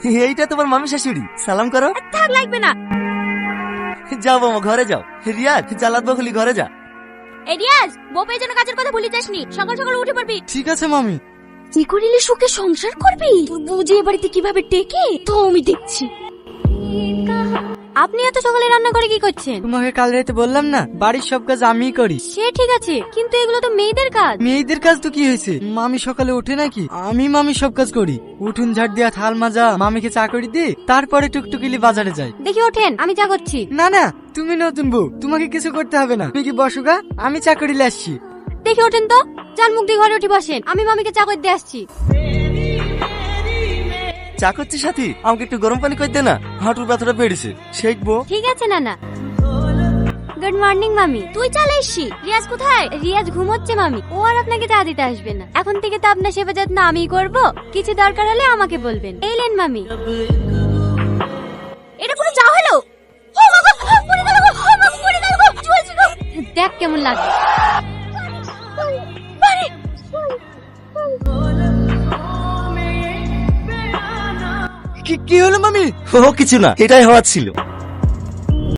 এইটা তোমার মামি শাশুড়ি, সালাম করো। থাক, লাগবে না। যাও মামা, ঘরে যাও। রিয়াজ, জালাত বখলি, ঘরে যা। এই রিয়াজ, বউ পেয়ে যেন কাজের কথা ভুলে যাসনি, সকাল সকাল উঠে পড়বি। ঠিক আছে মামি। কি করিলে সুখে সংসার করবি? বুঝে এ বাড়িতে কিভাবে টেকে তো আমি দেখছি। আপনি এত সকালে রান্না করে কি করছেন? তোমাকে কাল রাতে বললাম না, বাড়ির সব কাজ আমিই করি। সে ঠিক আছে, কিন্তু এগুলো তো মেয়েদের কাজ। মেয়েদের কাজ তো কি হয়েছে? মামি সকালে ওঠে নাকি? আমি মামি সব কাজ করি। উঠুন ঝাড় দিয়া, থাল মাজা, মামিকে চা করে দি, তারপরে টুকটুকিলি বাজারে যাই। দেখি ওঠেন, আমি চা করছি। না না, তুমি নতুন বউ, তোমাকে কিছু করতে হবে না। তুমি কি বসুগা, আমি চা করিলে আসছি। দেখি ওঠেন তো, যান মুখ দিয়ে ঘরে উঠে বসেন, আমি মামিকে চা করে দিয়ে আসছি। চা করছে সাথী, আমাকে একটু গরম পানি করে দে না, হাঁটুর ব্যথাটা বেড়েছে, শেখবো। ঠিক আছে নানা। গুড মর্নিং মামি। তুই চলে এসছি। রিয়াজ কোথায়? রিয়াজ ঘুমোচ্ছে মামি, ও আর আপনাকে চা দিতে আসবে না। এখন থেকে তো আপনার সেবা যত্ন আমিই করব, কিছু দরকার হলে আমাকে বলবেন। এইলেন মামি। এটা কোনো চা হলো? ও বাবা, পড়ে গেল গো, ও বাবা, পড়ে গেল গো, চলছে গো। দেখ কেমন লাগে। কি হলো মামি? ও কিছু না, এটাই হওয়ার ছিল।